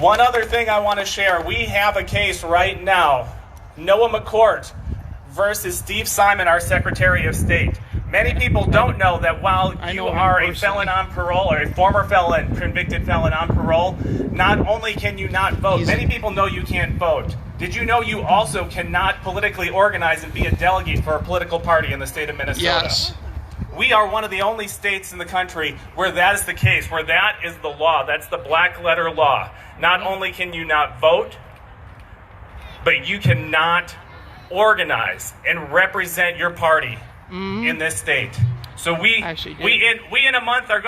One other thing I want to share. We have a case right now. Noah McCourt versus Steve Simon, our Secretary of State. Many people don't know that while you are a felon on parole or a former felon, convicted felon on parole, not only can you not vote, many people know you can't vote. Did you know you also cannot politically organize and be a delegate for a political party in the state of Minnesota? Yes. We are one of the only states in the country where that is the case, where that is the law. That's the black letter law. Not only can you not vote, but you cannot organize and represent your party in this state. So we in a month we're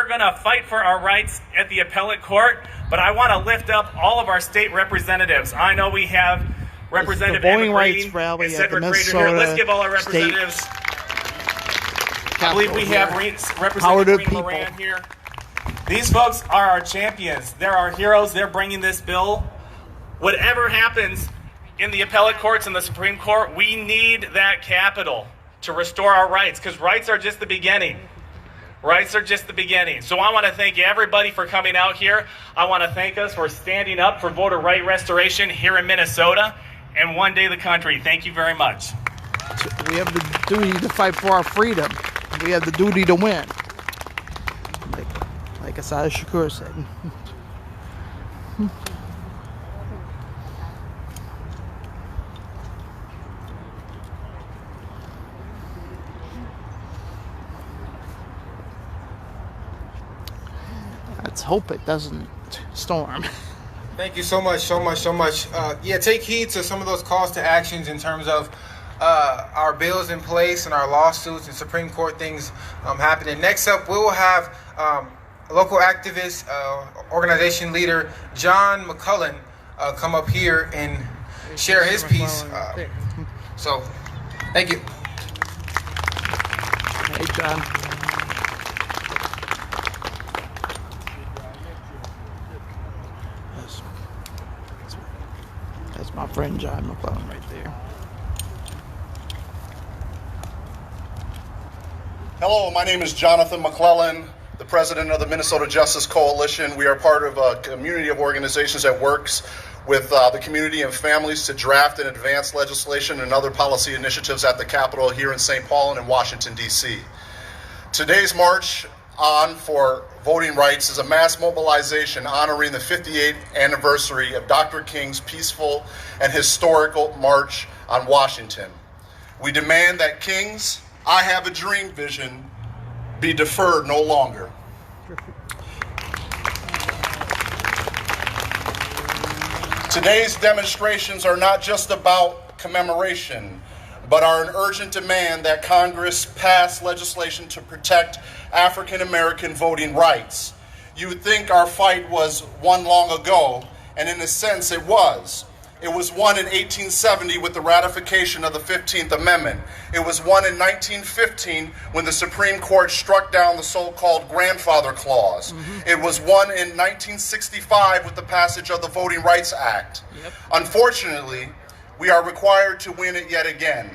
gonna fight for our rights at the appellate court. But I want to lift up all of our state representatives. I know we have Representative Emma Green and Cedric Rader here. Let's give all our representatives. I believe we have Representative Green Moran here. These folks are our champions. They're our heroes. They're bringing this bill. Whatever happens in the appellate courts and the Supreme Court, we need that capital to restore our rights, because rights are just the beginning. Rights are just the beginning. So I want to thank everybody for coming out here. I want to thank us for standing up for voter right restoration here in Minnesota and one day the country. Thank you very much. We have the duty to fight for our freedom. We have the duty to win. Like Assata Shakur said. Let's hope it doesn't storm. Thank you so much. Take heed to some of those calls to actions in terms of our bills in place and our lawsuits and Supreme Court things happening. Next up, we will have local activist, organization leader John McCullen come up here and share his piece. So, thank you. Hey, John. That's my friend John McClellan right there. Hello, my name is Jonathan McClellan, the president of the Minnesota Justice Coalition. We are part of a community of organizations that works with the community and families to draft and advance legislation and other policy initiatives at the Capitol here in St. Paul and in Washington, D.C. Today's March On for Voting Rights is a mass mobilization honoring the 58th anniversary of Dr. King's peaceful and historical march on Washington. We demand that King's I Have a Dream vision be deferred no longer. Today's demonstrations are not just about commemoration, but are an urgent demand that Congress pass legislation to protect African American voting rights. You would think our fight was won long ago, and in a sense it was. It was won in 1870 with the ratification of the 15th Amendment. It was won in 1915 when the Supreme Court struck down the so-called Grandfather Clause. It was won in 1965 with the passage of the Voting Rights Act. Unfortunately, we are required to win it yet again.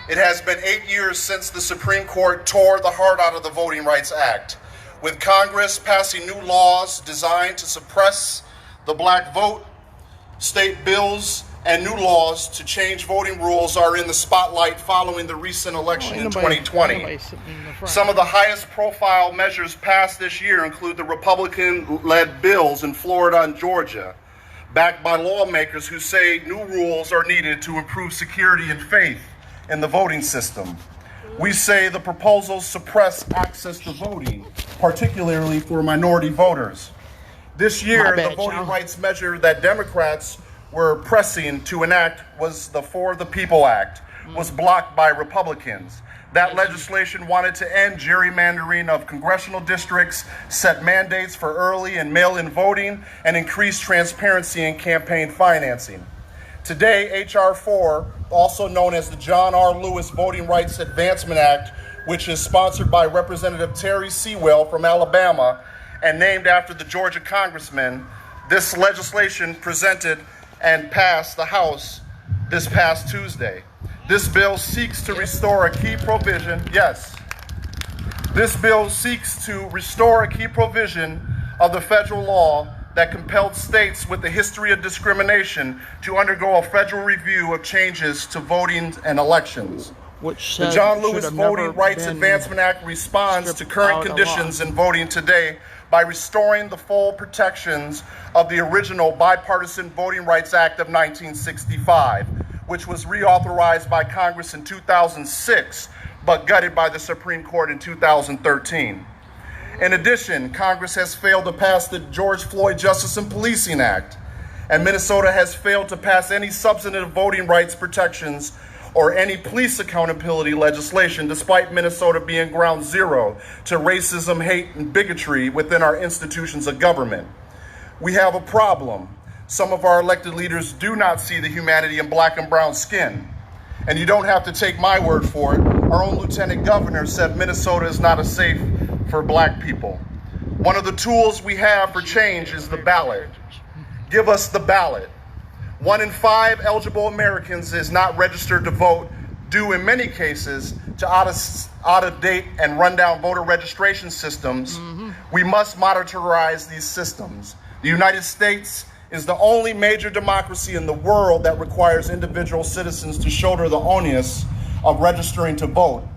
It has been 8 years since the Supreme Court tore the heart out of the Voting Rights Act, with Congress passing new laws designed to suppress the black vote. State bills and new laws to change voting rules are in the spotlight following the recent election in 2020. Some of the highest profile measures passed this year include the Republican-led bills in Florida and Georgia, backed by lawmakers who say new rules are needed to improve security and faith in the voting system. We say the proposals suppress access to voting, particularly for minority voters. This year, the voting rights measure that Democrats were pressing to enact was the For the People Act, was blocked by Republicans. That legislation wanted to end gerrymandering of congressional districts, set mandates for early and mail-in voting, and increase transparency in campaign financing. Today, H.R. 4, also known as the John R. Lewis Voting Rights Advancement Act, which is sponsored by Representative Terry Sewell from Alabama, and named after the Georgia congressman, this legislation presented and passed the House this past Tuesday. This bill seeks to restore a key provision. This bill seeks to restore a key provision of the federal law that compelled states with a history of discrimination to undergo a federal review of changes to voting and elections. Which The said John should Lewis have Voting never Rights been Advancement Act responds to stripped current out of conditions law. in voting today by restoring the full protections of the original Bipartisan Voting Rights Act of 1965, which was reauthorized by Congress in 2006, but gutted by the Supreme Court in 2013. In addition, Congress has failed to pass the George Floyd Justice and Policing Act, and Minnesota has failed to pass any substantive voting rights protections or any police accountability legislation, despite Minnesota being ground zero to racism, hate, and bigotry within our institutions of government. We have a problem. Some of our elected leaders do not see the humanity in black and brown skin. And you don't have to take my word for it. Our own lieutenant governor said Minnesota is not a safe for black people. One of the tools we have for change is the ballot. Give us the ballot. 1 in 5 eligible Americans is not registered to vote, due in many cases to out-of-date and rundown voter registration systems. We must monitorize these systems. The United States is the only major democracy in the world that requires individual citizens to shoulder the onus of registering to vote.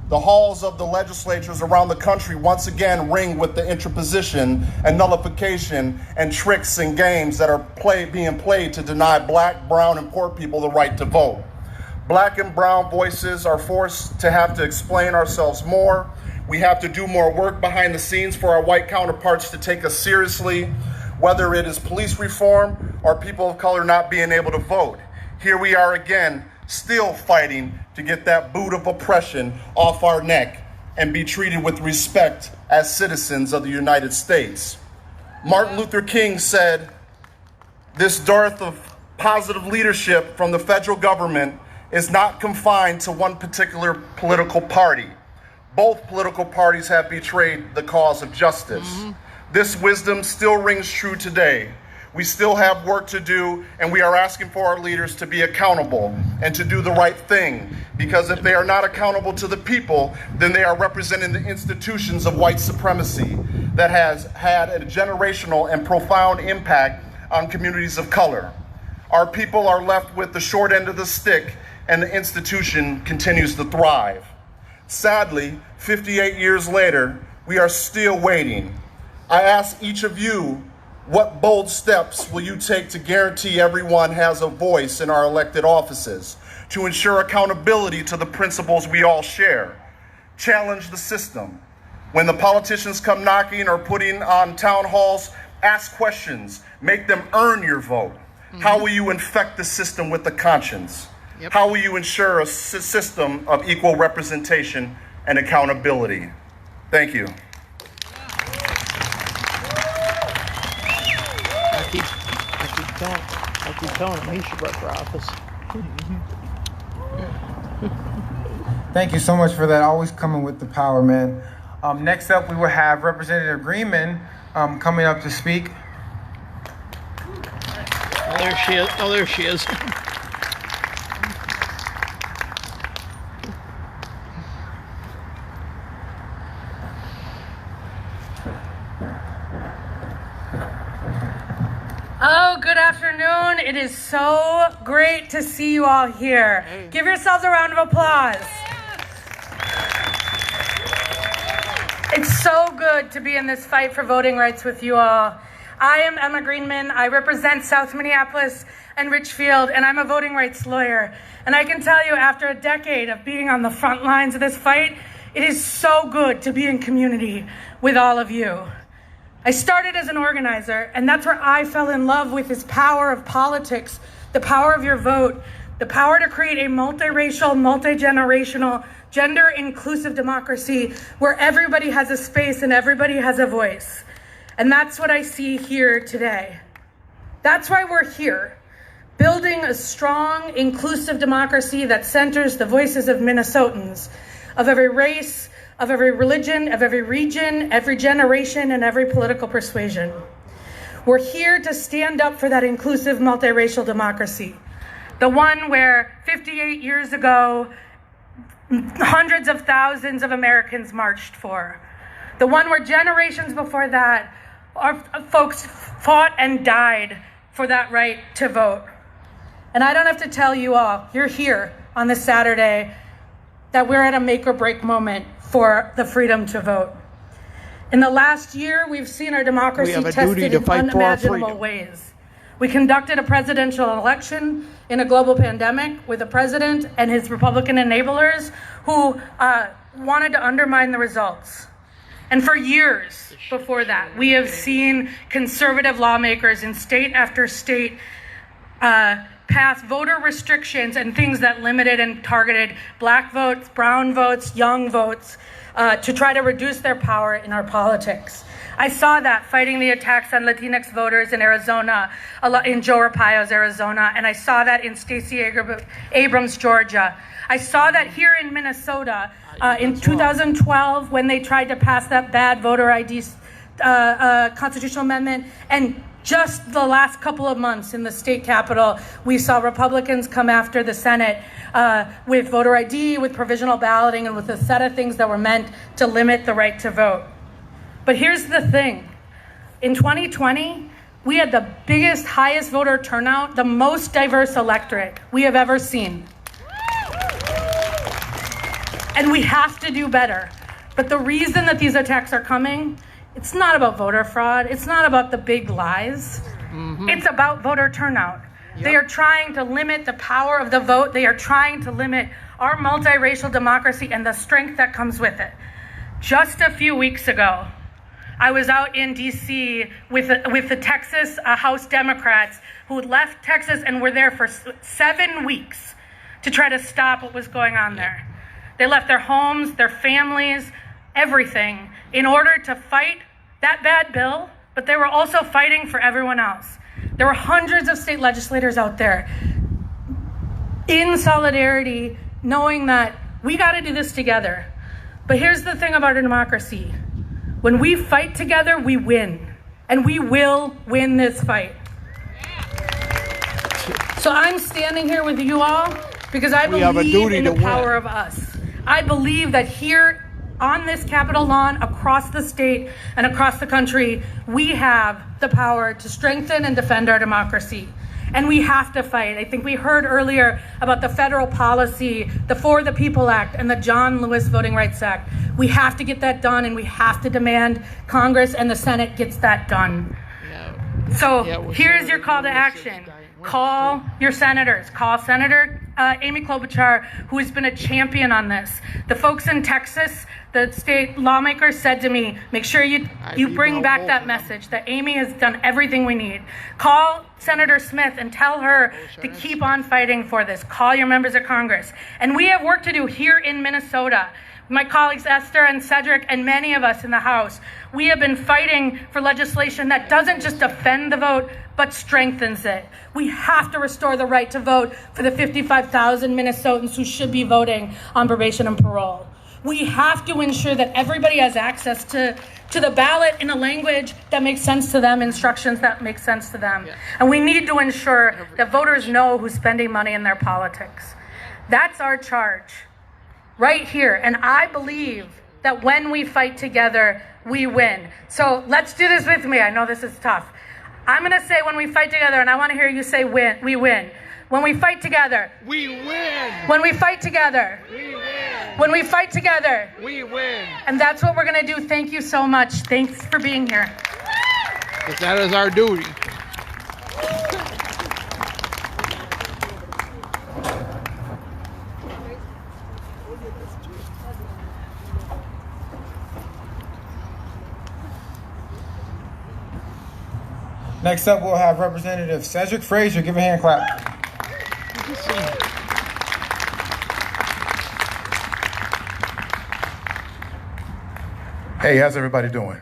The halls of the legislatures around the country once again ring with the interposition and nullification and tricks and games that are being played to deny black, brown, and poor people the right to vote. Black and brown voices are forced to have to explain ourselves more. We have to do more work behind the scenes for our white counterparts to take us seriously, whether it is police reform or people of color not being able to vote. Here we are again, still fighting to get that boot of oppression off our neck and be treated with respect as citizens of the United States. Martin Luther King said, "This dearth of positive leadership from the federal government is not confined to one particular political party. Both political parties have betrayed the cause of justice." This wisdom still rings true today. We still have work to do, and we are asking for our leaders to be accountable and to do the right thing. Because if they are not accountable to the people, then they are representing the institutions of white supremacy that has had a generational and profound impact on communities of color. Our people are left with the short end of the stick, and the institution continues to thrive. Sadly, 58 years later, we are still waiting. I ask each of you, what bold steps will you take to guarantee everyone has a voice in our elected offices, to ensure accountability to the principles we all share? Challenge the system. When the politicians come knocking or putting on town halls, ask questions, make them earn your vote. How will you infect the system with the conscience? How will you ensure a system of equal representation and accountability? Thank you. I keep telling him he should run for office. Thank you so much for that. Always coming with the power, man. Next up, we will have Representative Greenman coming up to speak. Oh, there she is. Oh, there she is. Oh, good afternoon. It is so great to see you all here. Give yourselves a round of applause. It's so good to be in this fight for voting rights with you all. I am Emma Greenman. I represent South Minneapolis and Richfield, and I'm a voting rights lawyer. And I can tell you, after a decade of being on the front lines of this fight, it is so good to be in community with all of you. I started as an organizer, and that's where I fell in love with this power of politics, the power of your vote, the power to create a multiracial, multi-generational, gender-inclusive democracy where everybody has a space and everybody has a voice. And that's what I see here today. That's why we're here, building a strong, inclusive democracy that centers the voices of Minnesotans, of every race, of every religion, of every region, every generation, and every political persuasion. We're here to stand up for that inclusive multiracial democracy, the one where 58 years ago, hundreds of thousands of Americans marched for, the one where generations before that, our folks fought and died for that right to vote. And I don't have to tell you all, you're here on this Saturday, that we're at a make or break moment for the freedom to vote. In the last year, we've seen our democracy tested in unimaginable ways. We conducted a presidential election in a global pandemic with a president and his Republican enablers who wanted to undermine the results. And for years before that, we have seen conservative lawmakers in state after state pass voter restrictions and things that limited and targeted black votes, brown votes, young votes, to try to reduce their power in our politics. I saw that fighting the attacks on Latinx voters in Arizona, in Joe Arpaio's Arizona, and I saw that in Stacey Abrams, Georgia. I saw that here in Minnesota in 2012 when they tried to pass that bad voter ID constitutional amendment, and just the last couple of months in the state capitol, we saw Republicans come after the Senate with voter ID, with provisional balloting, and with a set of things that were meant to limit the right to vote. But here's the thing. In 2020, we had the biggest, highest voter turnout, the most diverse electorate we have ever seen. And we have to do better. But the reason that these attacks are coming, it's not about voter fraud. It's not about the big lies. It's about voter turnout. They are trying to limit the power of the vote. They are trying to limit our multiracial democracy and the strength that comes with it. Just a few weeks ago, I was out in D.C. with the Texas House Democrats who had left Texas and were there for 7 weeks to try to stop what was going on there. They left their homes, their families, everything in order to fight that bad bill, but they were also fighting for everyone else. There were hundreds of state legislators out there in solidarity, knowing that we got to do this together. But here's the thing about a democracy. When we fight together, we win. And we will win this fight. So I'm standing here with you all because I believe in the power of us. I believe that here on this Capitol lawn, across the state and across the country, we have the power to strengthen and defend our democracy. And we have to fight. I think we heard earlier about the federal policy, the For the People Act, and the John Lewis Voting Rights Act. We have to get that done, and we have to demand Congress and the Senate gets that done. So here's your call to action. Call your senators. Call Senator Amy Klobuchar, who has been a champion on this. The folks in Texas, the state lawmakers said to me, make sure you bring back that message that Amy has done everything we need. Call Senator Smith and tell her to keep on fighting for this. Call your members of Congress. And we have work to do here in Minnesota. My colleagues Esther and Cedric and many of us in the House, we have been fighting for legislation that doesn't just defend the vote, but strengthens it. We have to restore the right to vote for the 55,000 Minnesotans who should be voting on probation and parole. We have to ensure that everybody has access to the ballot in a language that makes sense to them, instructions that make sense to them. And we need to ensure that voters know who's spending money in their politics. That's our charge right here. And I believe that when we fight together, we win. So let's do this with me. I know this is tough. I'm going to say when we fight together, and I want to hear you say win. We win. When we fight together, we win. When we fight together, we win. When we fight together, we win. And that's what we're going to do. Thank you so much. Thanks for being here. Because that is our duty. Next up, we'll have Representative Cedric Frazier. Give a hand clap. Hey, how's everybody doing?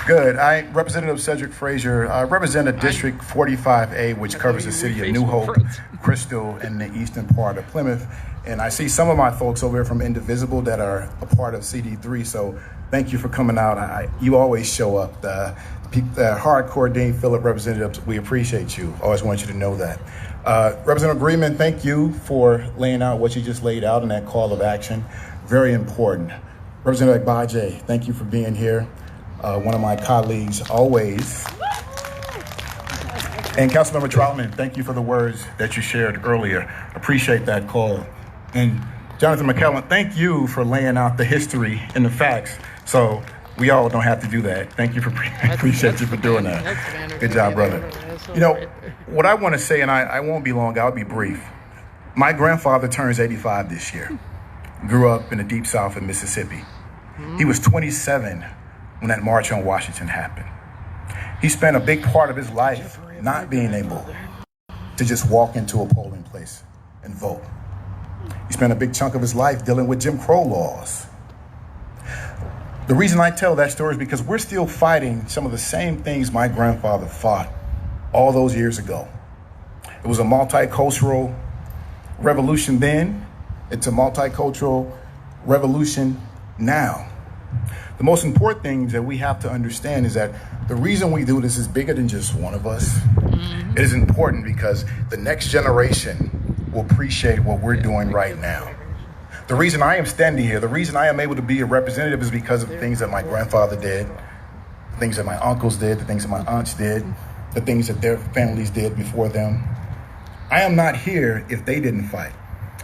Good. I'm Representative Cedric Frazier. I represent District 45A, which covers the city of New Hope, Crystal, and the eastern part of Plymouth. And I see some of my folks over here from Indivisible that are a part of CD3, so thank you for coming out. You always show up. The hardcore Dean Phillip representatives, we appreciate you. Always want you to know that. Representative Greenman, thank you for laying out what you just laid out in that call of action. Very important. Representative Agbaje, thank you for being here. one of my colleagues always. And Councilmember Troutman, thank you for the words that you shared earlier. Appreciate that call. And Jonathan McKellen, thank you for laying out the history and the facts. So we all don't have to do that. Thank you for, appreciate you for doing that. Good job, brother. You know, what I want to say, and I won't be long, I'll be brief. My grandfather turns 85 this year. Grew up in the deep south of Mississippi. He was 27 when that March on Washington happened. He spent a big part of his life not being able to just walk into a polling place and vote. He spent a big chunk of his life dealing with Jim Crow laws. The reason I tell that story is because we're still fighting some of the same things my grandfather fought all those years ago. It was a multicultural revolution then. It's a multicultural revolution now. The most important things that we have to understand is that the reason we do this is bigger than just one of us. It is important because the next generation will appreciate what we're doing right now. The reason I am standing here, the reason I am able to be a representative is because of the things that my grandfather did, the things that my uncles did, the things that my aunts did, the things that their families did before them. I am not here if they didn't fight.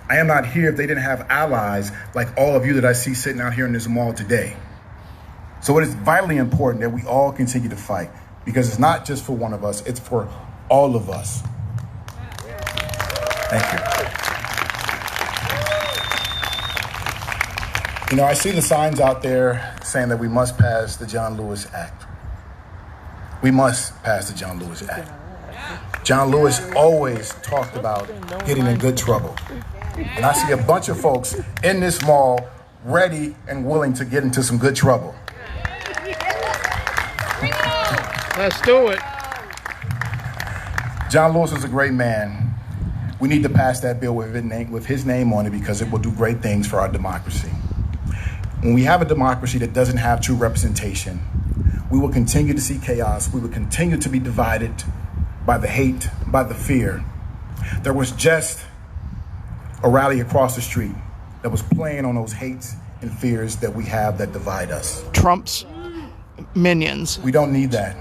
I am not here if they didn't have allies like all of you that I see sitting out here in this mall today. So it is vitally important that we all continue to fight because it's not just for one of us, it's for all of us. Thank you. You know, I see the signs out there saying that we must pass the John Lewis Act. We must pass the John Lewis Act. John Lewis always talked about getting in good trouble. And I see a bunch of folks in this mall ready and willing to get into some good trouble. Let's do it. John Lewis was a great man. We need to pass that bill with his name on it because it will do great things for our democracy. When we have a democracy that doesn't have true representation, we will continue to see chaos. We will continue to be divided by the hate, by the fear. There was just a rally across the street that was playing on those hates and fears that we have that divide us. Trump's minions. We don't need that.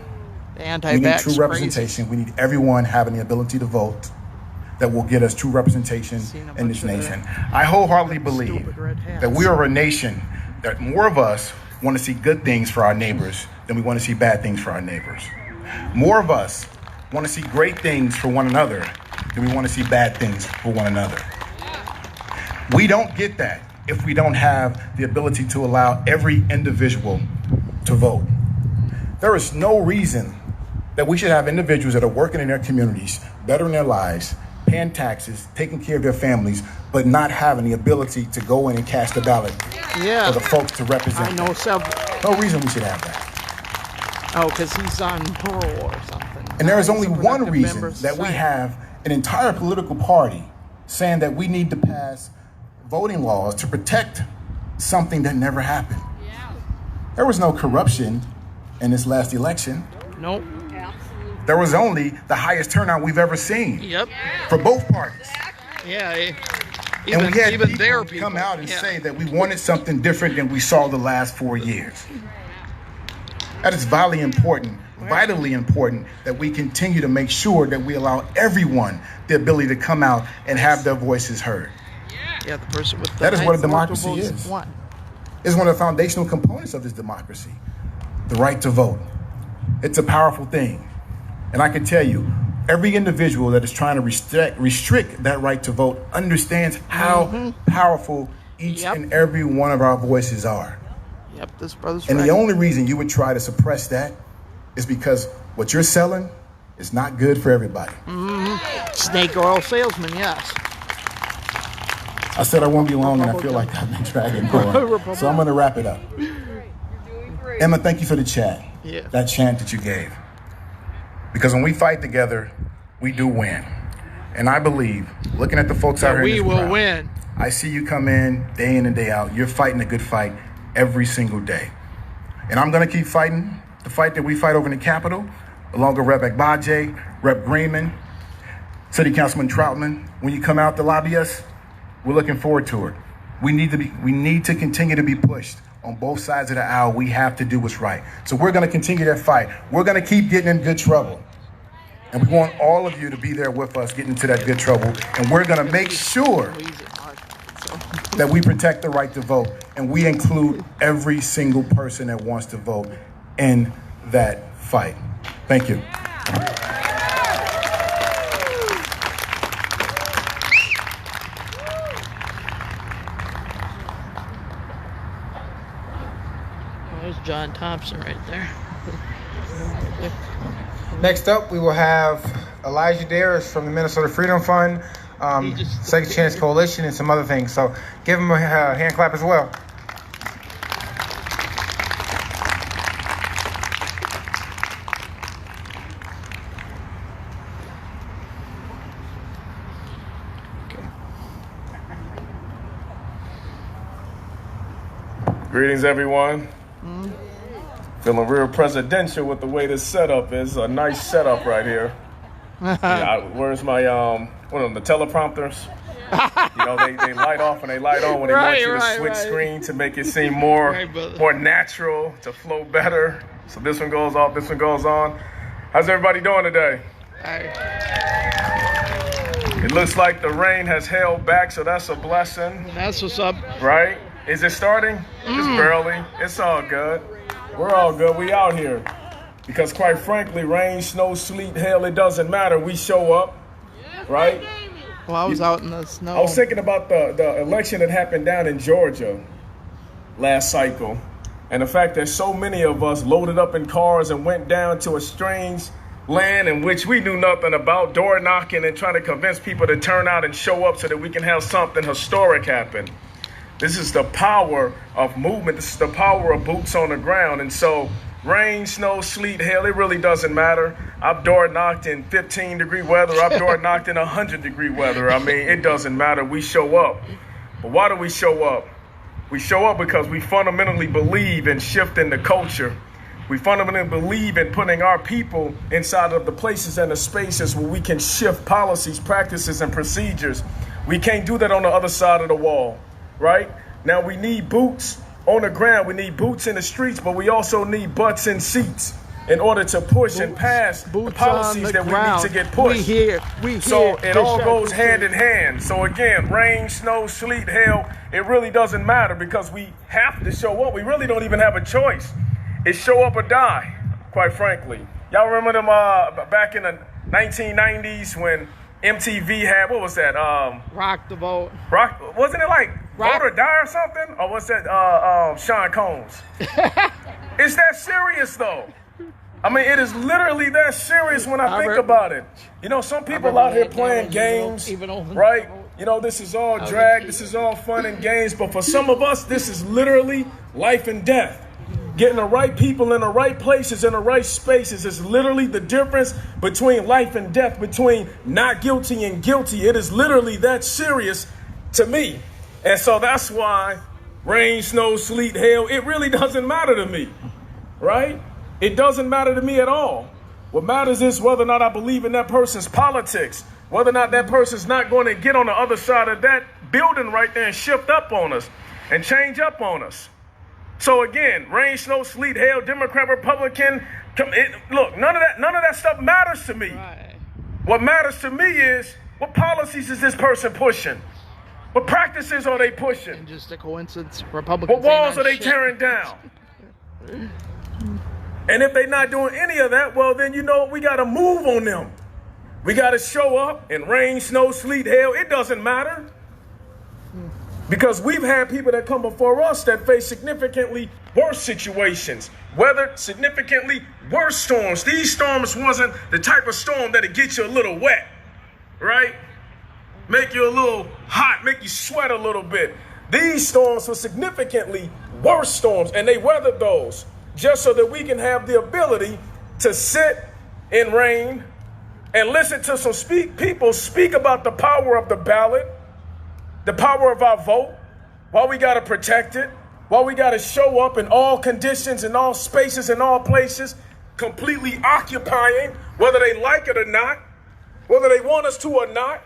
The We anti-vax need true representation. We need everyone having the ability to vote that will get us true representation in this nation. I wholeheartedly believe that we are a nation that more of us want to see good things for our neighbors than we want to see bad things for our neighbors. More of us want to see great things for one another than we want to see bad things for one another. We don't get that if we don't have the ability to allow every individual to vote. There is no reason that we should have individuals that are working in their communities, bettering their lives, paying taxes, taking care of their families, but not having the ability to go in and cast a ballot for the folks to represent I know them. several. No reason we should have that. Oh, because he's on parole or something. And there is only He's a one productive reason member of that we society. have an entire political party saying that we need to pass voting laws to protect something that never happened. There was no corruption in this last election. Nope. There was only the highest turnout we've ever seen Yep. for both parties. Yeah. And we had even their people come out and yeah. say that we wanted something different than we saw the last 4 years. That is vitally important that we continue to make sure that we allow everyone the ability to come out and have their voices heard. Yeah, the person with the That is what a highest democracy votes is. won. It's one of the foundational components of this democracy, the right to vote. It's a powerful thing. And I can tell you, every individual that is trying to restrict that right to vote understands how powerful each and every one of our voices are. Yep, this brother's And right. the only reason you would try to suppress that is because what you're selling is not good for everybody. Snake oil salesman, yes. I said I won't be long, and I feel like I've been dragging on. So I'm going to wrap it up. Emma, thank you for the chat. Yeah. That chant that you gave. Because when we fight together, we do win. And I believe, looking at the folks out here in We this will crowd, win. I see you come in day in and day out. You're fighting a good fight every single day. And I'm going to keep fighting the fight that we fight over in the Capitol, along with Rep. Agbaje, Rep. Greenman, City Councilman Troutman. When you come out to lobby us, we're looking forward to it. We need to continue to be pushed on both sides of the aisle, we have to do what's right. So we're going to continue that fight. We're going to keep getting in good trouble. And we want all of you to be there with us getting into that good trouble. And we're going to make sure that we protect the right to vote. And we include every single person that wants to vote in that fight. Thank you. There's John Thompson right there. Next up, we will have Elijah Daris from the Minnesota Freedom Fund, Second Chance Coalition, and some other things. So give him a hand clap as well. Greetings, everyone. Feeling real presidential with the way this setup is. A nice setup right here. Where's my one of them, the teleprompters? You know, they light off and they light on when they want you to switch screen to make it seem more natural, to flow better. So this one goes off, this one goes on. How's everybody doing today? It looks like the rain has held back, so that's a blessing. That's what's up. Right? Is it starting? Just barely. It's all good. We're all good. We out here. Because quite frankly, rain, snow, sleet, hail, it doesn't matter. We show up, right? Well, I was out in the snow. I was thinking about the election that happened down in Georgia last cycle. And the fact that so many of us loaded up in cars and went down to a strange land in which we knew nothing about, door knocking and trying to convince people to turn out and show up so that we can have something historic happen. This is the power of movement. This is the power of boots on the ground. And so rain, snow, sleet, hail, it really doesn't matter. I've door knocked in 15-degree weather. I've door knocked in 100-degree weather. I mean, it doesn't matter. We show up. But why do we show up? We show up because we fundamentally believe in shifting the culture. We fundamentally believe in putting our people inside of the places and the spaces where we can shift policies, practices, and procedures. We can't do that on the other side of the wall. Right? Now we need boots on the ground. We need boots in the streets, but we also need butts in seats in order to push and pass the policies that we need to get pushed. We here. So it all goes hand in hand. So again, rain, snow, sleet, hail, it really doesn't matter because we have to show up. We really don't even have a choice. It's show up or die, quite frankly. Y'all remember them back in the 1990s when MTV had, what was that? Rock the Vote. Wasn't it like Vote or Die or something? Or what's that? Sean Combs. It's that serious though. I mean, it is literally that serious when I think about it. You know, some people out here playing games, right? You know, this is all drag, this is all fun and games, but for some of us, this is literally life and death. Getting the right people in the right places, in the right spaces is literally the difference between life and death, between not guilty and guilty. It is literally that serious to me. And so that's why rain, snow, sleet, hail, it really doesn't matter to me, right? It doesn't matter to me at all. What matters is whether or not I believe in that person's politics, whether or not that person's not going to get on the other side of that building right there and shift up on us and change up on us. So again, rain, snow, sleet, hail, Democrat, Republican, look, none of that stuff matters to me. Right. What matters to me is what policies is this person pushing? What practices are they pushing? And just a coincidence, Republicans. What walls are they tearing down? And if they're not doing any of that, well, then you know what? We got to move on them. We got to show up in rain, snow, sleet, hail. It doesn't matter. Because we've had people that come before us that face significantly worse situations, weathered significantly worse storms. These storms wasn't the type of storm that'll get you a little wet, right? Make you a little hot, make you sweat a little bit. These storms were significantly worse storms, and they weathered those just so that we can have the ability to sit in rain and listen to some people speak about the power of the ballot, the power of our vote, why we got to protect it, why we got to show up in all conditions, in all spaces, in all places, completely occupying, whether they like it or not, whether they want us to or not,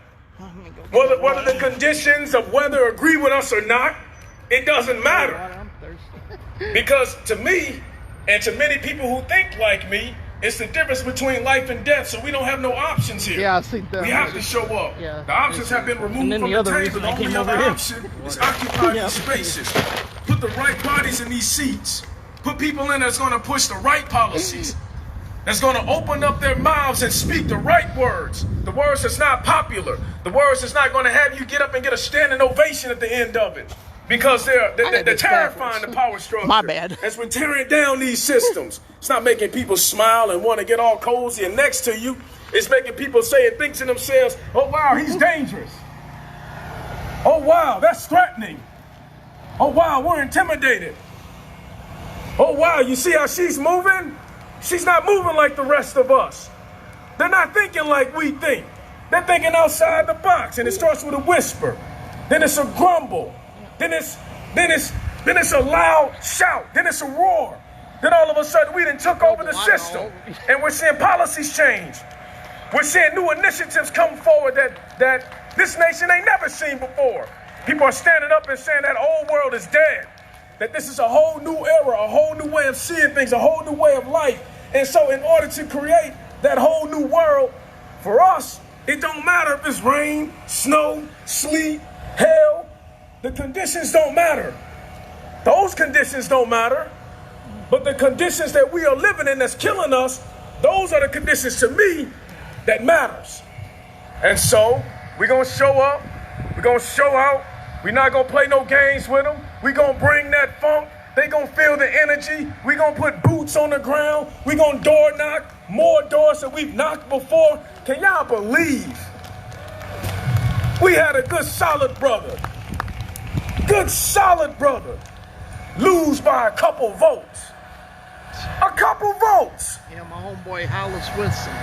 whether the conditions of weather agree with us or not, it doesn't matter. Because to me, and to many people who think like me, it's the difference between life and death, so we don't have no options here. Yeah, I think that. We have to show up. Yeah. The options have been removed then from the the other table. reason The I only came other over here. option is occupy these spaces. Put the right bodies in these seats. Put people in that's going to push the right policies. That's going to open up their mouths and speak the right words. The words that's not popular. The words that's not going to have you get up and get a standing ovation at the end of it. Because they're terrifying the power struggle. My bad. As we're tearing down these systems, it's not making people smile and want to get all cozy and next to you. It's making people say and think to themselves, oh wow, he's dangerous. Oh wow, that's threatening. Oh wow, we're intimidated. Oh wow, you see how she's moving? She's not moving like the rest of us. They're not thinking like we think. They're thinking outside the box, and it starts with a whisper. Then it's a grumble. Then it's a loud shout. Then it's a roar. Then all of a sudden we done took over the system, and we're seeing policies change. We're seeing new initiatives come forward that this nation ain't never seen before. People are standing up and saying that old world is dead. That this is a whole new era, a whole new way of seeing things, a whole new way of life. And so in order to create that whole new world, for us, it don't matter if it's rain, snow, sleet, hail. The conditions don't matter. Those conditions don't matter. But the conditions that we are living in that's killing us, those are the conditions to me that matters. And so we're going to show up. We're going to show out. We're not going to play no games with them. We're going to bring that funk. They're going to feel the energy. We're going to put boots on the ground. We're going to door knock more doors than we've knocked before. Can y'all believe we had a good solid brother lose by a couple votes? A couple votes. Yeah, my homeboy Hollis Winston.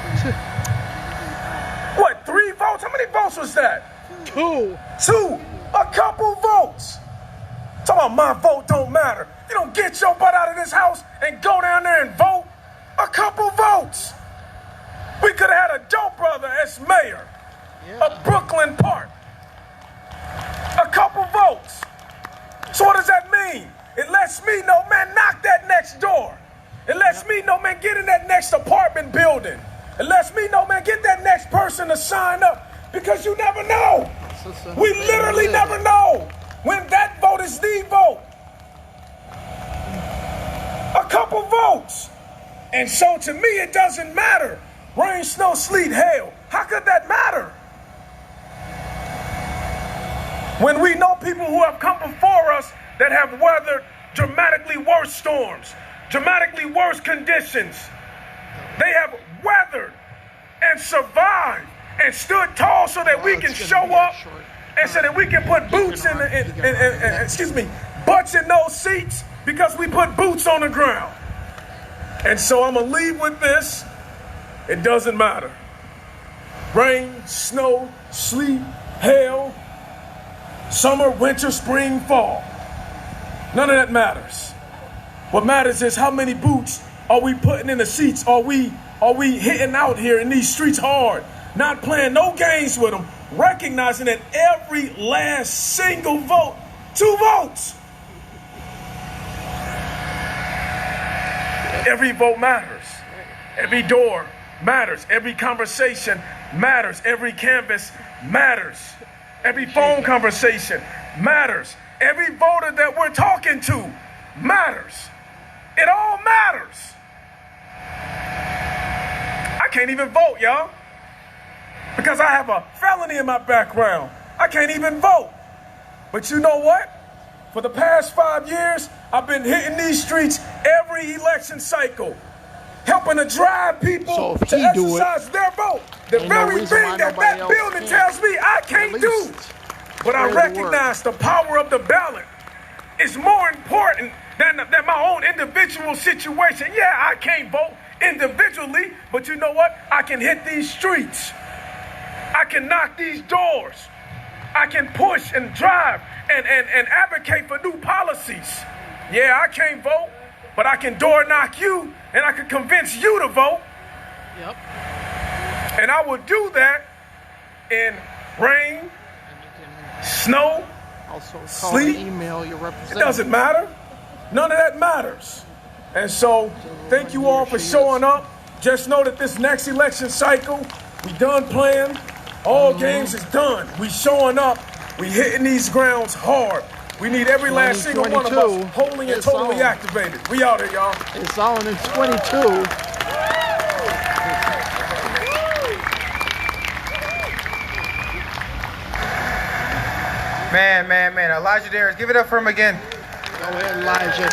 What, 3 votes? How many votes was that? 2. 2. A couple votes. Talking about my vote don't matter. You don't get your butt out of this house and go down there and vote. A couple votes. We could have had a dope brother as mayor of Brooklyn Park. A couple votes. So what does that mean? It lets me know, man, knock that next door. It lets me know, man, get in that next apartment building. It lets me know, man, get that next person to sign up. Because you never know. We literally never know when that vote is the vote. A couple votes. And so to me, it doesn't matter. Rain, snow, sleet, hail. How could that matter? When we know people who have come before us that have weathered dramatically worse storms, dramatically worse conditions. They have weathered and survived and stood tall so that we can show up and so that we can put boots butts in those seats because we put boots on the ground. And so I'm going to leave with this. It doesn't matter. Rain, snow, sleet, hail, summer, winter, spring, fall. None of that matters. What matters is how many boots are we putting in the seats? Are we hitting out here in these streets hard? Not playing no games with them, recognizing that every last single vote, 2 votes. Every vote matters. Every door matters. Every conversation matters. Every canvas matters. Every phone conversation matters. Every voter that we're talking to matters. It all matters. I can't even vote, y'all, because I have a felony in my background. I can't even vote. But you know what? For the past 5 years, I've been hitting these streets every election cycle, helping to drive people to exercise their vote. The very thing that building tells me I can't do. But I recognize the power of the ballot is more important than my own individual situation. Yeah, I can't vote individually, but you know what? I can hit these streets. I can knock these doors. I can push and drive and advocate for new policies. Yeah, I can't vote, but I can door knock you and I can convince you to vote. Yep. And I will do that in rain, snow, Also, call sleep. and email your representative. It doesn't matter. None of that matters. And so, thank you all for showing up. Just know that this next election cycle, we done playing. All games is done. We showing up. We hitting these grounds hard. We need every last single one of us wholly and totally activated. We out here, y'all. It's on in 22. Man. Elijah Darius, give it up for him again. Go ahead, Elijah.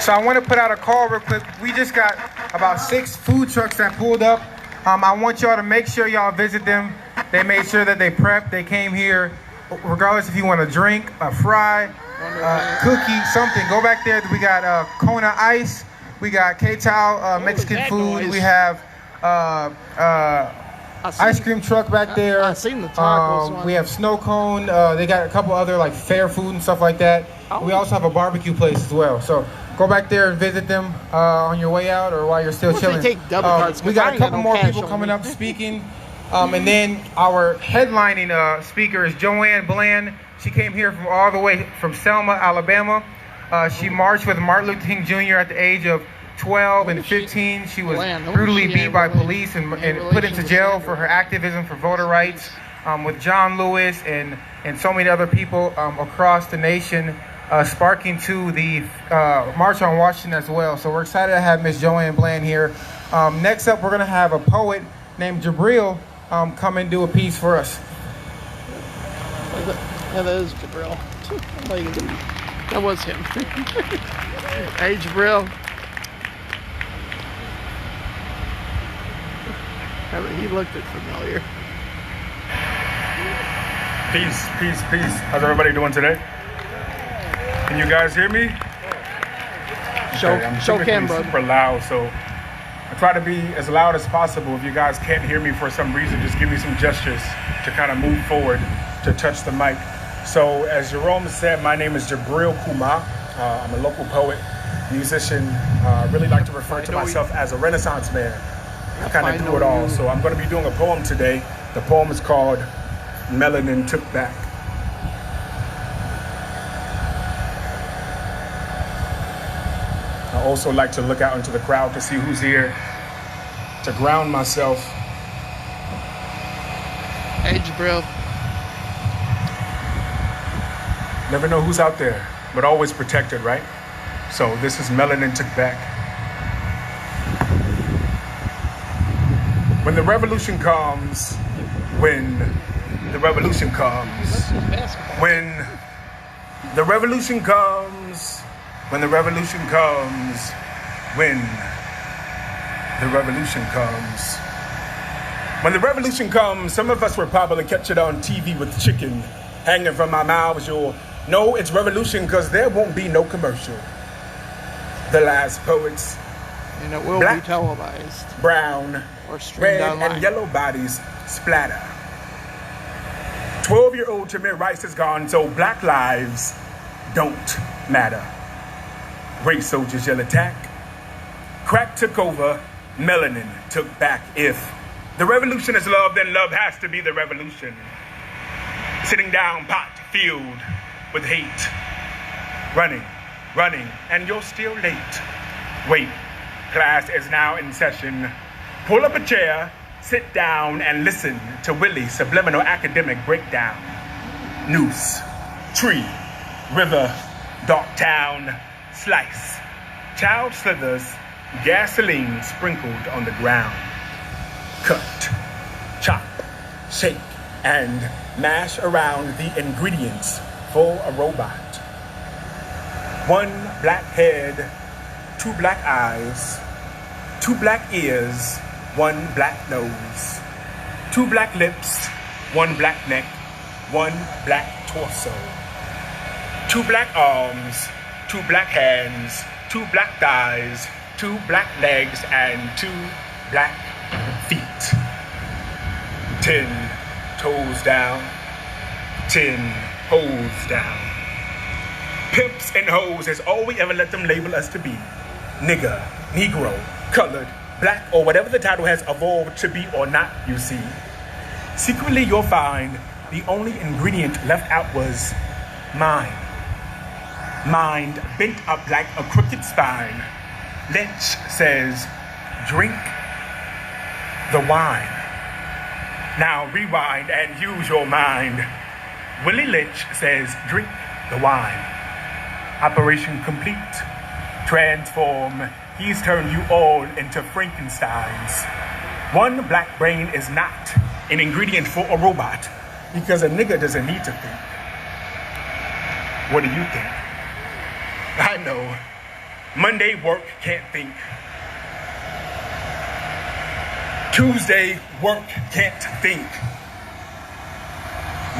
So I want to put out a call real quick. We just got about 6 food trucks that pulled up. I want y'all to make sure y'all visit them. They made sure that they prepped. They came here, regardless if you want a drink, a fry, cookie, something. Go back there. We got Kona Ice. We got K-Tao Mexican food. We have ice cream truck back there. I seen the tacos. We have snow cone. They got a couple other like fair food and stuff like that. We also have a barbecue place as well. So go back there and visit them on your way out or while you're still chilling. They take debit cards, we got a couple more people coming up speaking. And then our headlining speaker is Joanne Bland. She came here from all the way from Selma, Alabama. She marched with Martin Luther King Jr. at the age of 12 and 15. She was brutally beat by police and put into jail for her activism for voter rights with John Lewis and so many other people across the nation, sparking to the March on Washington as well. So we're excited to have Miss Joanne Bland here. Next up, we're going to have a poet named Jabril come and do a piece for us. Yeah, that is Jabril. That was him. Hey, Jabril. He looked familiar. Peace. How's everybody doing today? Can you guys hear me? Show cam, bro. Super loud, so I try to be as loud as possible. If you guys can't hear me for some reason, just give me some gestures to kind of move forward to touch the mic. So as Jerome said, my name is Jabril Kuma. I'm a local poet, musician. I really like to refer to myself as a Renaissance man. I kind of do it all. So I'm going to be doing a poem today. The poem is called Melanin Took Back. I also like to look out into the crowd to see who's here, to ground myself. Hey, Jabril. Never know who's out there, but always protected, right? So this is Melanin Took Back. When the revolution comes, when the revolution comes, when the revolution comes, when the revolution comes, when the revolution comes. When the revolution comes, some of us will probably catch it on TV with chicken hanging from our mouths. You'll know it's revolution because there won't be no commercial. The last poets, and it will black, be televised, brown, or red online. and yellow bodies splatter. 12-year-old Tamir Rice is gone, so black lives don't matter. Race soldiers yell attack. Crack took over, melanin took back. If the revolution is love, then love has to be the revolution. Sitting down, pot filled with hate. Running, and you're still late. Wait, class is now in session. Pull up a chair, sit down, and listen to Willie's subliminal academic breakdown. Noose, tree, river, dark town, slice. Child slithers, gasoline sprinkled on the ground. Cut, chop, shake, and mash around the ingredients for a robot. One black head, two black eyes, two black ears, one black nose, two black lips, one black neck, one black torso, two black arms, two black hands, two black thighs, two black legs, and two black feet. 10 toes down, 10 hoes down. Pimps and hoes is all we ever let them label us to be. Nigger, Negro, colored, black, or whatever the title has evolved to be or not, you see. Secretly, you'll find the only ingredient left out was mine. mind bent up like a crooked spine. Lynch says, drink the wine. Now rewind and use your mind. Willie Lynch says, drink the wine. Operation complete. Transform. He's turned you all into Frankensteins. One black brain is not an ingredient for a robot because a nigga doesn't need to think. What do you think? I know. Monday work can't think. Tuesday work can't think.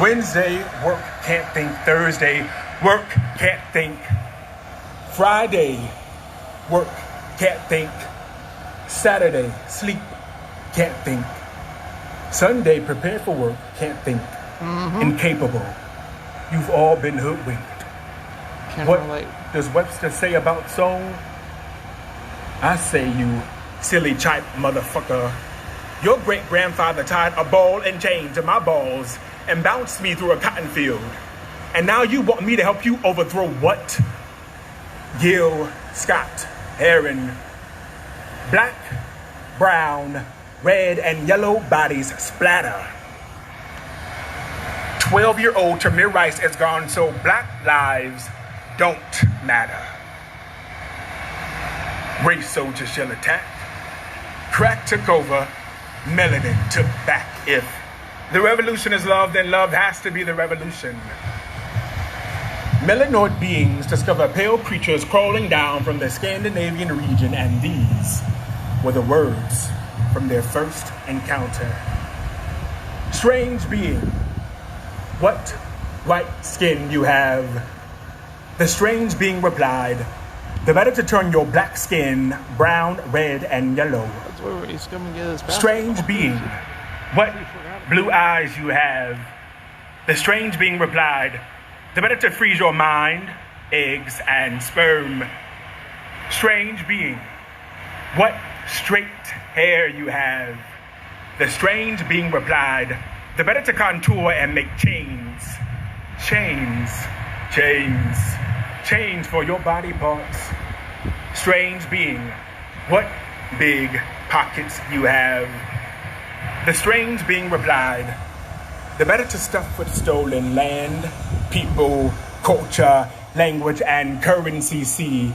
Wednesday work can't think. Thursday work can't think. Friday work can't think. Saturday sleep can't think. Sunday prepare for work can't think. Incapable. You've all been hoodwinked. Can't What relate. does Webster say about soul? I say, you silly chipe motherfucker. Your great-grandfather tied a ball and chain to my balls and bounced me through a cotton field. And now you want me to help you overthrow what? Gil Scott Heron. Black, brown, red, and yellow bodies splatter. 12-year-old Tamir Rice is gone, so black lives don't matter. Race soldiers shall attack. Crack took over, melanin took back. If the revolution is love, then love has to be the revolution. Melanoid beings discover pale creatures crawling down from the Scandinavian region, and these were the words from their first encounter. Strange being, what white skin you have. The strange being replied, the better to turn your black skin brown, red, and yellow. That's where he's coming to get his back. Strange being, what blue eyes you have. The strange being replied, the better to freeze your mind, eggs, and sperm. Strange being, what straight hair you have. The strange being replied, the better to contour and make chains. Chains, chains, chains for your body parts. Strange being, what big pockets you have. The strange being replied, the better to stuff with stolen land, people, culture, language, and currency see.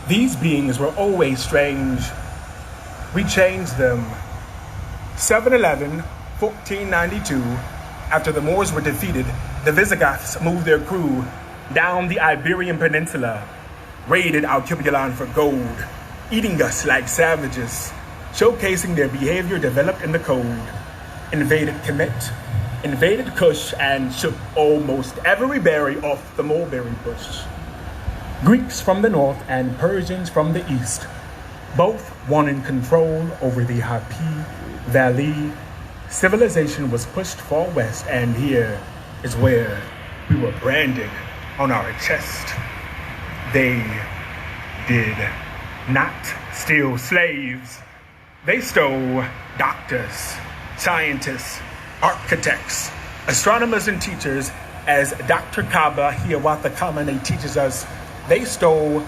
These beings were always strange. We changed them. 7/11, 1492, after the Moors were defeated, the Visigoths moved their crew down the Iberian Peninsula, raided Alcibiadon for gold, eating us like savages, showcasing their behavior developed in the code, invaded Kemet, invaded Kush, and shook almost every berry off the mulberry bush. Greeks from the north and Persians from the east, both wanting control over the Hapi Valley. Civilization was pushed far west, and here is where we were branded on our chest. They did not steal slaves. They stole doctors, scientists, architects, astronomers, and teachers. As Dr. Kaba Hiawatha Kamene teaches us, they stole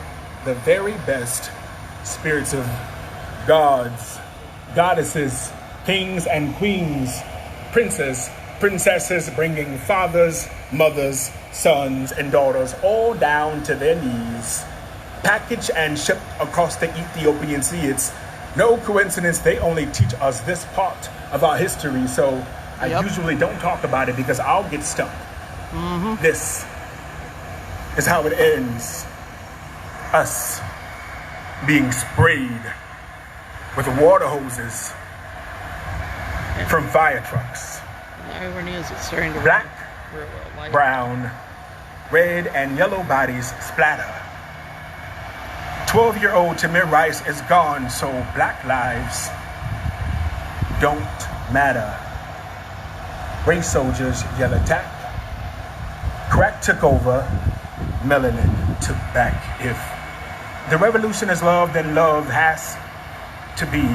the very best spirits of gods, goddesses, kings and queens, princes, princesses, bringing fathers, mothers, sons, and daughters all down to their knees, packaged and shipped across the Ethiopian Sea. It's no coincidence they only teach us this part of our history, so I usually don't talk about it because I'll get stuck. This is how it ends. Us being sprayed with water hoses from fire trucks. The irony is it's starting to Black, rain. Light. brown, red, and yellow bodies splatter. 12-year-old Tamir Rice is gone, so black lives don't matter. Race soldiers yell attack. Crack took over, melanin took back. If the revolution is love, then love has to be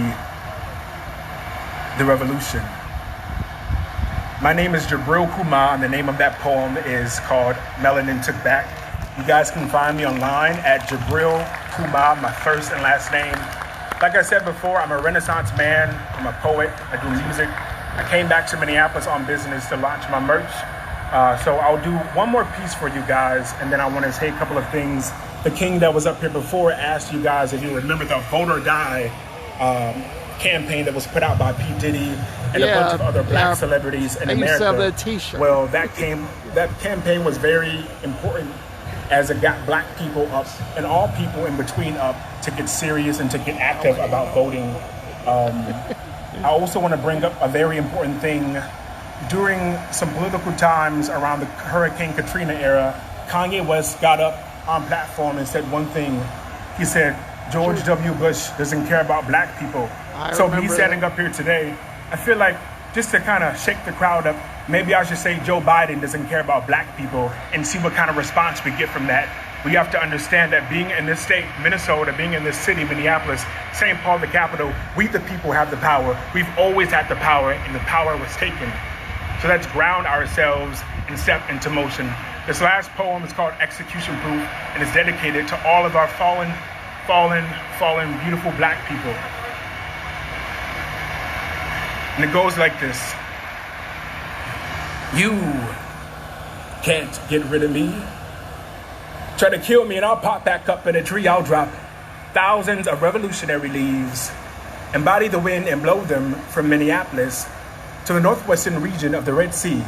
the revolution. My name is Jabril Kumar, and the name of that poem is called Melanin Took Back. You guys can find me online at Jabril Kuma, my first and last name. Like I said before, I'm a Renaissance man. I'm a poet. I do music. I came back to Minneapolis on business to launch my merch. So I'll do one more piece for you guys, and then I want to say a couple of things. The king that was up here before asked you guys if you remember the Vote or Die campaign that was put out by P. Diddy and a bunch of other black celebrities in America. I used to have that t-shirt. Well, that campaign was very important as it got black people up and all people in between up to get serious and to get active about voting. I also want to bring up a very important thing. During some political times around the Hurricane Katrina era, Kanye West got up on platform and said one thing. He said, George W. Bush doesn't care about black people. So me standing up here today, I feel like just to kind of shake the crowd up, maybe I should say Joe Biden doesn't care about black people and see what kind of response we get from that. We have to understand that being in this state, Minnesota, being in this city, Minneapolis, St. Paul, the capital, we the people have the power. We've always had the power, and the power was taken. So let's ground ourselves and step into motion. This last poem is called Execution Proof, and it's dedicated to all of our fallen, beautiful black people. And it goes like this. You can't get rid of me. Try to kill me and I'll pop back up in a tree. I'll drop thousands of revolutionary leaves, embody the wind and blow them from Minneapolis to the northwestern region of the Red Sea.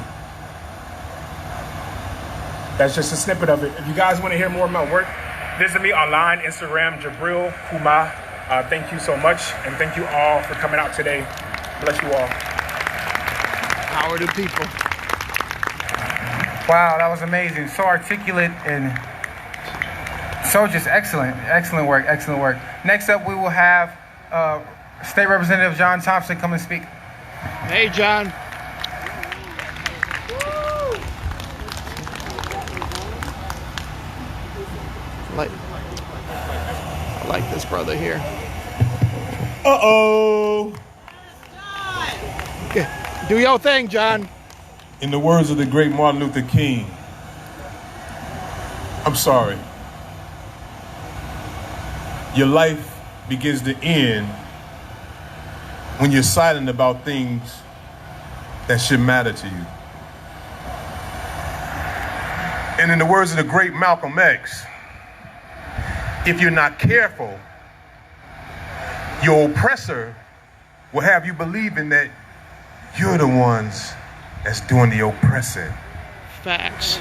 That's just a snippet of it. If you guys want to hear more of my work, visit me online, Instagram, Jabril Kuma. Thank you so much, and thank you all for coming out today. Bless you all. Power to people. Wow, that was amazing. So articulate and so just excellent. Excellent work. Excellent work. Next up, we will have State Representative John Thompson come and speak. Hey, John. I like this brother here. Uh-oh. Do your thing, John. In the words of the great Martin Luther King, I'm sorry. Your life begins to end when you're silent about things that should matter to you. And in the words of the great Malcolm X, if you're not careful, your oppressor will have you believing that you're the ones that's doing the oppressing. Facts.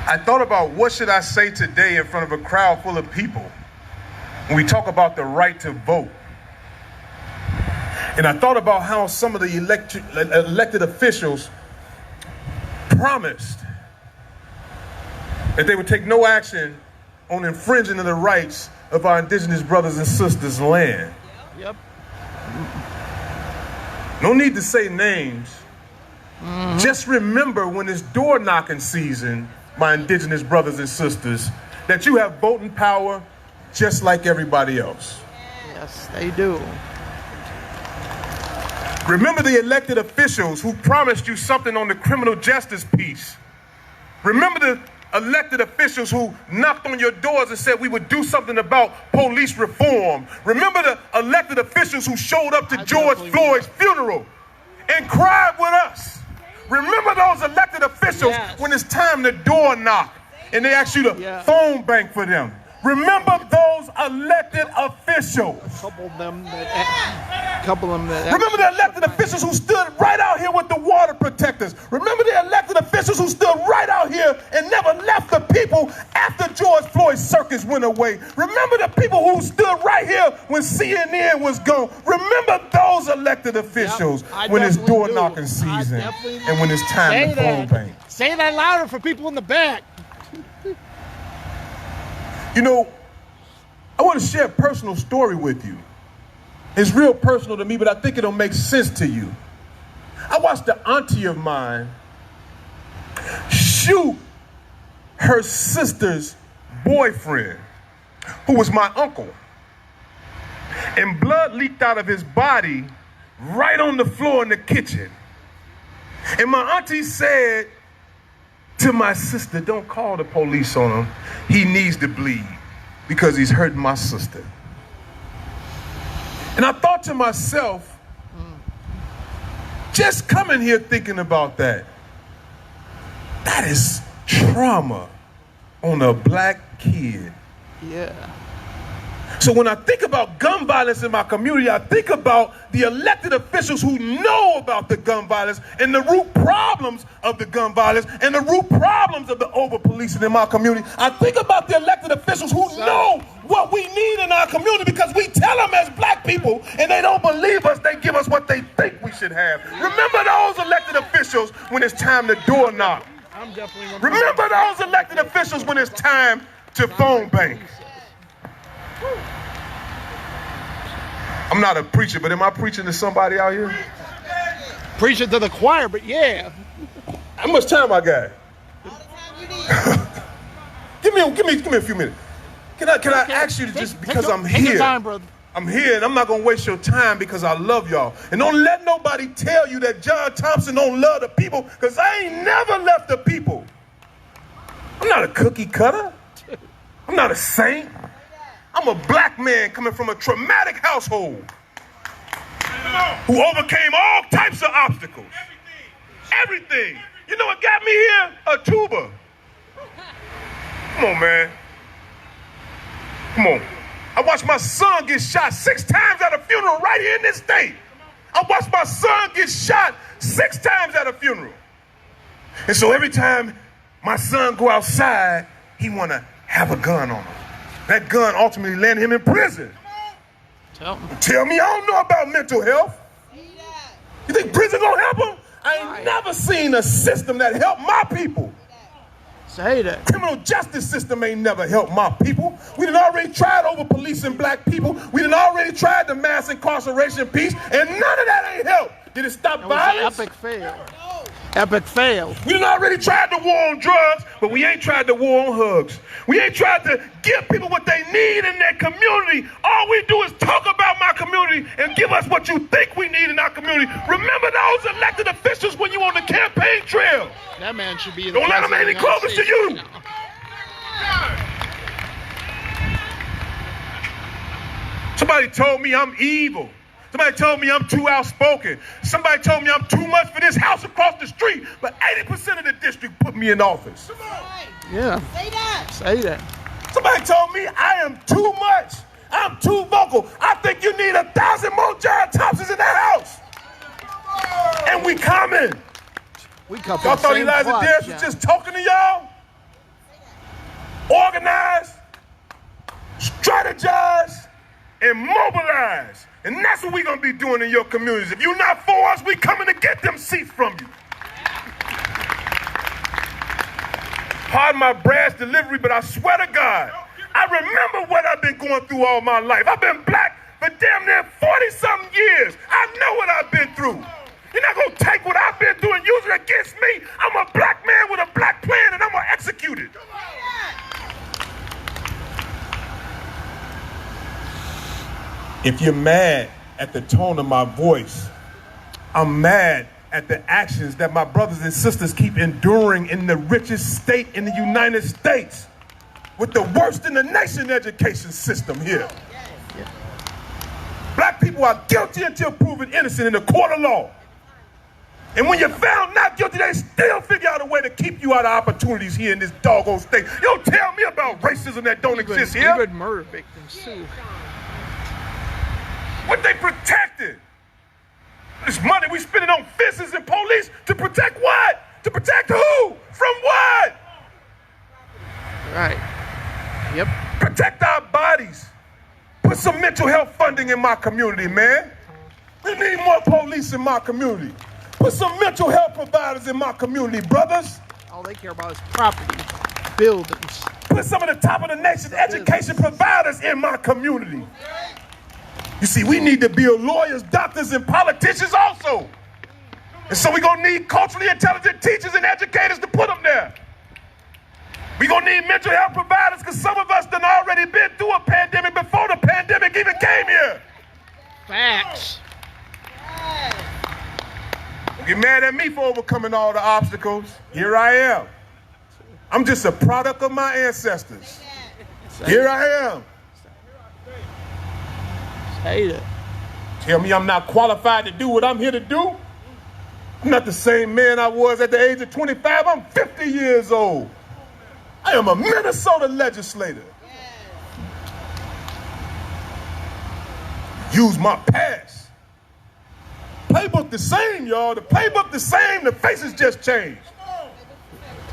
I thought about what should I say today in front of a crowd full of people when we talk about the right to vote. And I thought about how some of the elected officials promised that they would take no action on infringing on the rights of our indigenous brothers and sisters' land. Yep. No need to say names. Just remember when it's door knocking season, my indigenous brothers and sisters, that you have voting power just like everybody else. Yes, they do. Remember the elected officials who promised you something on the criminal justice piece. Remember the elected officials who knocked on your doors and said we would do something about police reform. Remember the elected officials who showed up to George Floyd's funeral and cried with us. Remember those elected officials when it's time to door knock and they ask you to phone bank for them. Remember those elected officials. A couple of them that. Remember the elected officials who stood right out here with the water protectors. Remember the elected officials who stood right out here and never left the people after George Floyd's circus went away. Remember the people who stood right here when CNN was gone. Remember those elected officials when it's door knocking season and when it's time to phone bank. Say that louder for people in the back. You know, I want to share a personal story with you. It's real personal to me, but I think it'll make sense to you. I watched an auntie of mine shoot her sister's boyfriend, who was my uncle. And blood leaked out of his body right on the floor in the kitchen. And my auntie said to my sister, don't call the police on him. He needs to bleed because he's hurting my sister. And I thought to myself, just coming here thinking about that, that is trauma on a black kid. Yeah. So when I think about gun violence in my community, I think about the elected officials who know about the gun violence and the root problems of the gun violence and the root problems of the over-policing in my community. I think about the elected officials who know what we need in our community because we tell them as black people and they don't believe us. They give us what they think we should have. Remember those elected officials when it's time to door knock. Remember those elected officials when it's time to phone bank. I'm not a preacher, but am I preaching to somebody out here? Preaching to the choir, but yeah. How much time I got? give me a few minutes. Can I ask you to just because I'm here? Take your time, brother. I'm here and I'm not gonna waste your time because I love y'all. And don't let nobody tell you that John Thompson don't love the people, because I ain't never left the people. I'm not a cookie cutter. I'm not a saint. I'm a black man coming from a traumatic household who overcame all types of obstacles. Everything. You know what got me here? A tuba. Come on, man. Come on. I watched my son get shot 6 times at a funeral right here in this state. I watched my son get shot 6 times at a funeral. And so every time my son go outside, he want to have a gun on him. That gun ultimately landed him in prison. Tell me I don't know about mental health. You think prison gonna help him? I ain't never seen a system that helped my people. Say that. Criminal justice system ain't never helped my people. We done already tried over policing black people. We done already tried the mass incarceration piece, and none of that ain't helped. Did it stop violence? Epic fail. Epic fail. We done already tried the war on drugs, but we ain't tried the war on hugs. We ain't tried to give people what they need in their community. All we do is talk about my community and give us what you think we need in our community. Remember those elected officials when you on the campaign trail. That man should be in Don't let them any closest to you. Somebody told me I'm evil. Somebody told me I'm too outspoken. Somebody told me I'm too much for this house across the street. But 80% of the district put me in office. Yeah. Say that. Say that. Somebody told me I am too much. I'm too vocal. I think you need 1,000 more John Thompsons in the house. And we coming. We come Y'all thought Elijah Darius was just talking to y'all? Organize, strategize, and mobilize. And that's what we're going to be doing in your communities. If you're not for us, we coming to get them seats from you. Pardon my brash delivery, but I swear to God, I remember what I've been going through all my life. I've been black for damn near 40-something years. I know what I've been through. You're not going to take what I've been through and use it against me. I'm a black man with a black plan, and I'm going to execute it. If you're mad at the tone of my voice, I'm mad at the actions that my brothers and sisters keep enduring in the richest state in the United States with the worst in the nation education system here. Black people are guilty until proven innocent in the court of law. And when you're found not guilty, they still figure out a way to keep you out of opportunities here in this doggone state. You don't tell me about racism that don't exist here. Even murder victims too. What they protected? This money we spending on fences and police to protect what? To protect who? From what? Right. Yep. Protect our bodies. Put some mental health funding in my community, man. We need more police in my community. Put some mental health providers in my community, brothers. All they care about is property, buildings. Put some of the top of the nation's education providers in my community. You see, we need to build lawyers, doctors, and politicians also. And so we're going to need culturally intelligent teachers and educators to put them there. We're going to need mental health providers because some of us done already been through a pandemic before the pandemic even came here. Facts. Don't get mad at me for overcoming all the obstacles. Here I am. I'm just a product of my ancestors. Here I am. Say that. Tell me I'm not qualified to do what I'm here to do? I'm not the same man I was at the age of 25. I'm 50 years old. I am a Minnesota legislator. Use my past. Playbook the same, y'all. The playbook the same. The faces just changed.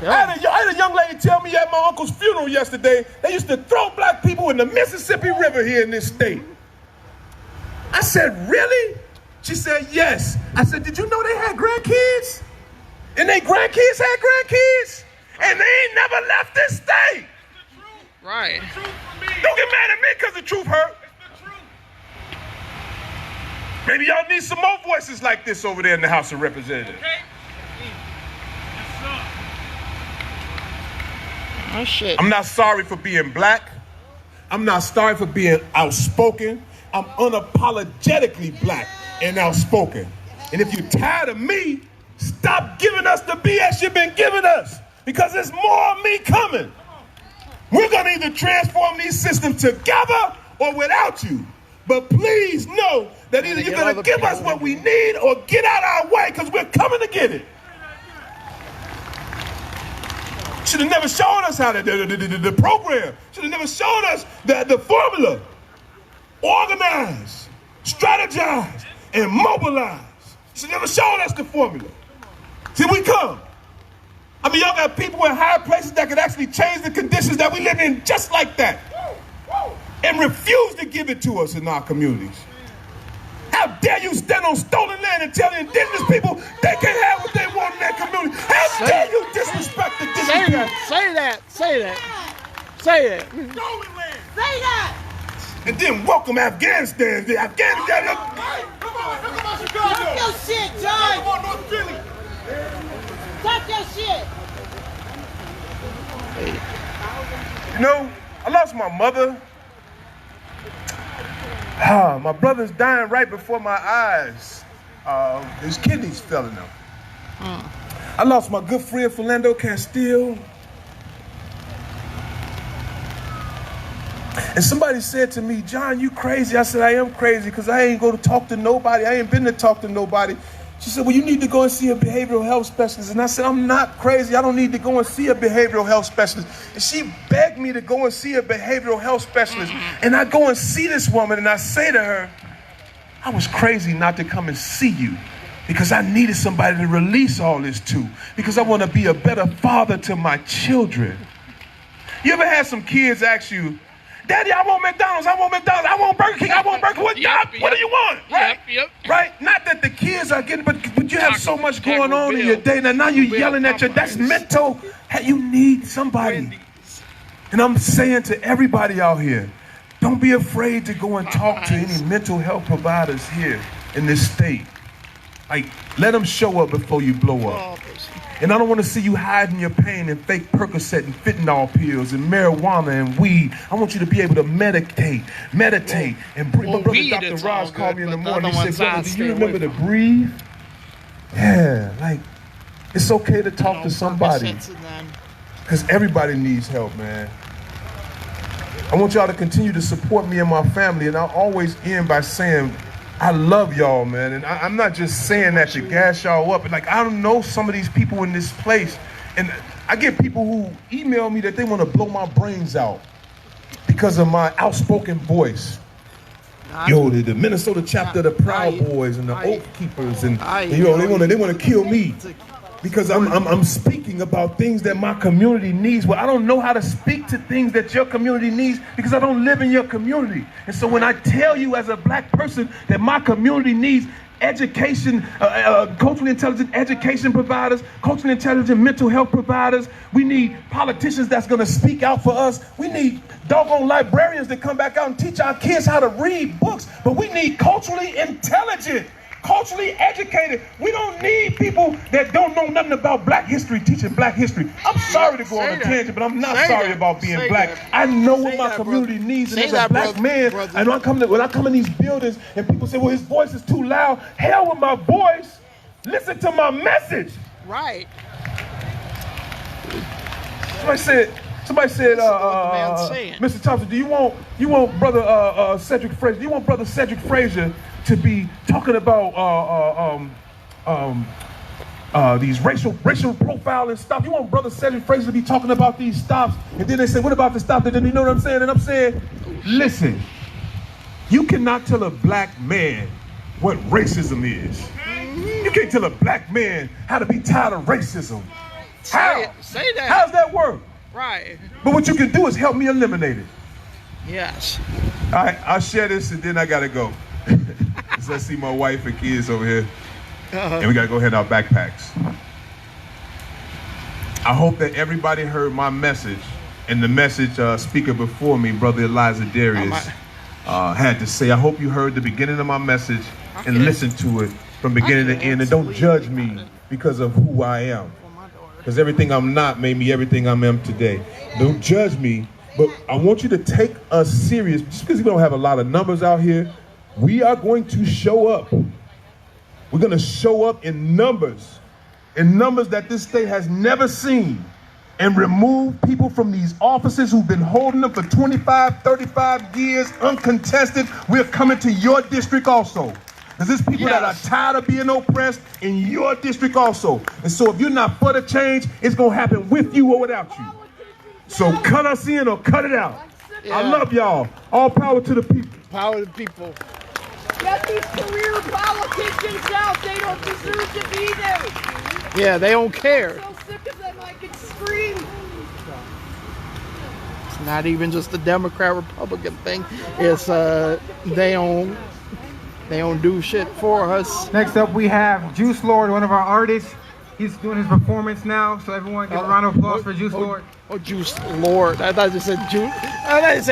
I had a young lady tell me at my uncle's funeral yesterday, they used to throw black people in the Mississippi River here in this state. I said, really? She said, yes. I said, did you know they had grandkids? And they grandkids had grandkids? And they ain't never left this state. Right. Don't get mad at me because the truth hurt. Maybe y'all need some more voices like this over there in the House of Representatives. Oh, shit. I'm not sorry for being black. I'm not sorry for being outspoken. I'm unapologetically black and outspoken. And if you're tired of me, stop giving us the BS you've been giving us, because there's more of me coming. We're going to either transform these systems together or without you. But please know that either you're going to give us what we need or get out our way, because we're coming to get it. Should have never shown us how the program. Should have never shown us the formula. Organize, strategize, and mobilize. Should never shown us the formula. Here we come. I mean, y'all got people in high places that could actually change the conditions that we live in just like that, and refuse to give it to us in our communities. How dare you stand on stolen land and tell the indigenous people they can't have what they want in their community? How dare you disrespect the indigenous people? Say that. Say that. Say that. Stolen land. Say that. And then welcome Afghanistan. The Afghanistan. Hey, come on, Chicago. Talk your shit, John. Come on, North Philly. Talk your shit. You know, I lost my mother. My brother's dying right before my eyes. His kidneys failing him. I lost my good friend Philando Castile. And somebody said to me, John, you crazy? I said, I am crazy because I ain't go to talk to nobody. I ain't been to talk to nobody. She said, well, you need to go and see a behavioral health specialist. And I said, I'm not crazy. I don't need to go and see a behavioral health specialist. And she begged me to go and see a behavioral health specialist. And I go and see this woman and I say to her, I was crazy not to come and see you because I needed somebody to release all this to, because I want to be a better father to my children. You ever had some kids ask you, Daddy, I want McDonald's, I want McDonald's, I want Burger King, I want Burger King. What do you want? Right? Right? Not that the kids are getting, but you have so much going on in your day. Now you're yelling at your, that's mental. Hey, you need somebody. And I'm saying to everybody out here, don't be afraid to go and talk to any mental health providers here in this state. Like, let them show up before you blow up. And I don't want to see you hiding your pain in fake Percocet and fentanyl pills and marijuana and weed. I want you to be able to meditate, and breathe. My brother Dr. Ross called me in the morning. He said, brother, do you remember to breathe? Yeah, like, it's okay to talk to somebody. Because everybody needs help, man. I want y'all to continue to support me and my family. And I'll always end by saying, I love y'all, man, and I'm not just saying that to gas y'all up. Like, I don't know some of these people in this place, and I get people who email me that they want to blow my brains out because of my outspoken voice. Yo, the Minnesota chapter of the Proud Boys and the Oath Keepers, and you know, they want to kill me because I'm speaking about things that my community needs. Well, I don't know how to speak to things that your community needs because I don't live in your community. And so when I tell you as a black person that my community needs education, culturally intelligent education providers, culturally intelligent mental health providers, we need politicians that's going to speak out for us. We need doggone librarians that come back out and teach our kids how to read books. But we need culturally intelligent, culturally educated. We don't need people that don't know nothing about black history teaching black history. I'm sorry to go on a tangent, but I'm not sorry about being black. I know what my community needs, and as a black man, and when I come in these buildings and people say, well, his voice is too loud. Hell with my voice. Listen to my message. Right. Somebody said, man's saying. Mr. Thompson, do you want brother Cedric Frazier? Do you want brother Cedric Frazier to be talking about these racial profiling stuff? You want brother Cedric Frazier to be talking about these stops? And then they say, what about the stop? And then you know what I'm saying? And I'm saying, listen, you cannot tell a black man what racism is. You can't tell a black man how to be tired of racism. How? Say that. How's that work? Right. But what you can do is help me eliminate it. Yes. All right, I'll share this and then I gotta go. So let's see my wife and kids over here. And we gotta go ahead in our backpacks. I hope that everybody heard my message and the message speaker before me, Brother Elijah Darius, had to say. I hope you heard the beginning of my message and listened to it from beginning to end, and don't judge me because of who I am. Because everything I'm not made me everything I am today. Don't judge me, but I want you to take us serious. Just because we don't have a lot of numbers out here, we are going to show up. We're going to show up in numbers that this state has never seen, and remove people from these offices who've been holding them for 25, 35 years uncontested. We're coming to your district also. Because there's people that are tired of being oppressed in your district also. And so if you're not for the change, it's going to happen with you or without you. So cut us in or cut it out. I love y'all. All power to the people. Power to the people. Get these career politicians out. They don't deserve to be there. Yeah, they don't care. I'm so sick of them. I can scream. It's not even just the Democrat-Republican thing. It's they don't do shit for us. Next up, we have Juice Lord, one of our artists. He's doing his performance now, so everyone give a round of applause for Juice Lord. Oh, Juice Lord. I thought you said Juice. I was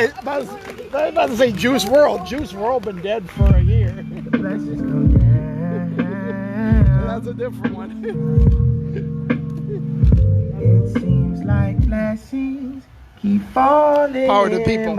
about to say Juice WRLD. Juice WRLD been dead for a year. That's a different one. It seems like blessings keep falling. Power to the people.